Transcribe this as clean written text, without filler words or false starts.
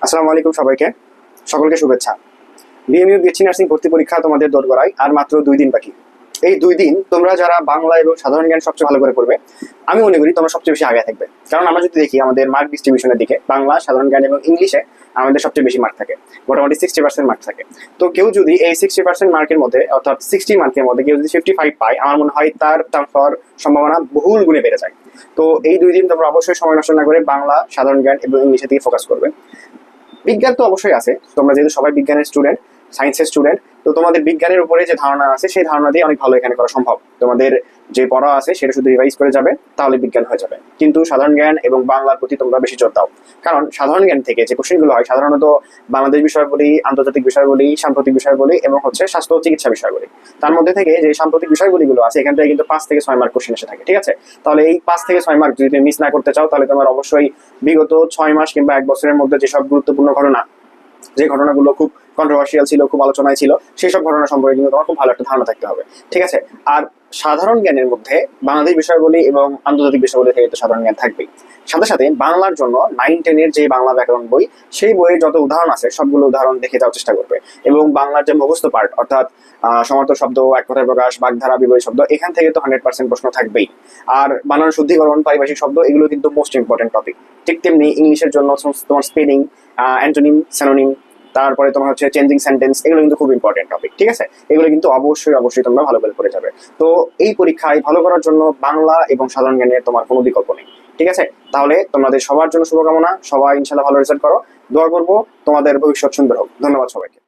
আসসালামু আলাইকুম সবাইকে, সকলকে শুভেচ্ছা। বিএমইউ বিএসসি নার্সিং ভর্তি পরীক্ষা তোমাদের দোরগোড়ায় আর মাত্র 2 দিন বাকি। এই 2 দিন তোমরা যারা বাংলা এবং সাধারণ জ্ঞান সবচেয়ে ভালো করে করবে, আমি মনে করি তোমরা সবচেয়ে বেশি আগে থাকবে। কারণ আমরা যদি দেখি আমাদের মার্ক ডিস্ট্রিবিউশনের দিকে বাংলা, সাধারণ জ্ঞান এবং ইংলিশে আমাদের সবচেয়ে বেশি মার্ক থাকে, মোটামুটি 60% মার্ক থাকে। তো কেউ যদি এই 60% মার্কের মধ্যে, অর্থাৎ 60 মার্কের মধ্যে কেউ যদি 55 পায়, আমার মনে হয় তার চান্স হওয়ার সম্ভাবনা বহুল গুণে বেড়ে যায়। তো এই 2 দিন তোমরা অবশ্যই সময় নষ্ট না করে বাংলা, সাধারণ জ্ঞান এবং ইংলিশের দিকে ফোকাস করবে। বিজ্ঞান তো অবশ্যই আছে, তোমরা যেহেতু সবাই বিজ্ঞানের স্টুডেন্ট, সায়েন্সের স্টুডেন্ট, তো তোমাদের বিজ্ঞানের উপরে যে ধারণা আছে সেই ধারণা দিয়ে অনেক ভালো এখানে করা সম্ভব। তোমাদের যে পড়া আছে সেটা শুধু রিভাইজ করে যাবে, তাহলে বিজ্ঞান হয়ে যাবে। কিন্তু সাধারণ জ্ঞান এবং বাংলার প্রতি তোমরা বেশি জোর দাও, কারণ সাধারণ জ্ঞান থেকে যে কোশ্চেনগুলো হয় সাধারণত বাংলাদেশ বিষয়গুলি, আন্তর্জাতিক বিষয়গুলি, সাম্প্রতিক বিষয়গুলি এবং হচ্ছে স্বাস্থ্য ও চিকিৎসা বিষয়গুলি। তার মধ্যে থেকে যে সাম্প্রতিক বিষয়গুলিগুলো আছে এখান থেকে কিন্তু 5 থেকে 6 মার্ক কোশ্চেন এসে থাকে, ঠিক আছে? তাহলে এই 5 থেকে 6 মার্ক যদি তুমি মিস না করতে চাও, তাহলে তোমার অবশ্যই বিগত 6 মাস কিংবা 1 বছরের মধ্যে যেসব গুরুত্বপূর্ণ ঘটনা, যে ঘটনাগুলো খুব কন্ট্রোভার্সিয়াল ছিল, খুব আলোচনায় ছিল, সেই সব ঘটনা সম্পর্কে কিন্তু তোমার খুব ভালো একটা ধারণা থাকতে হবে, ঠিক আছে? আর সাধারণ জ্ঞানের মধ্যে বাংলাদেশ বিষয়গুলি এবং আন্তর্জাতিক বিষয়গুলি থেকে তো সাধারণ জ্ঞান থাকবেই। সাথে সাথে বাংলার জন্য 9-10-এর যে বাংলা ব্যাকরণ বই, সেই বইয়ে যত উদাহরণ আছে সবগুলো উদাহরণ দেখে যাওয়ার চেষ্টা করবে। এবং বাংলার যে মুখস্থ পার্ট, অর্থাৎ সমার্থক শব্দ, এক কথায় প্রকাশ, বাগধারা, বিপরীত শব্দ, এখান থেকে তো 100% প্রশ্ন থাকবেই। আর বানান শুদ্ধিকরণ, পারিভাষিক শব্দ, এগুলো কিন্তু মোস্ট ইম্পর্টেন্ট টপিক। ঠিক তেমনি ইংলিশের জন্য তোমার স্পেলিং, অ্যান্টোনিম, স্যানোনিম, তারপরে তোমার হচ্ছে চেঞ্জিং সেন্টেন্স, এগুলো কিন্তু খুব ইম্পর্টেন্ট টপিক, ঠিক আছে? এগুলো কিন্তু অবশ্যই অবশ্যই তোমরা ভালো করে পড়ে যাবে। তো এই পরীক্ষায় ভালো করার জন্য বাংলা এবং সাধারণ জ্ঞানের তোমার কোনো বিকল্প নেই, ঠিক আছে? তাহলে তোমাদের সবার জন্য শুভকামনা, সবাই ইনশাল্লাহ ভালো রেজাল্ট করো। দোয়া করবো তোমাদের ভবিষ্যৎ সুন্দর হোক। ধন্যবাদ সবাইকে।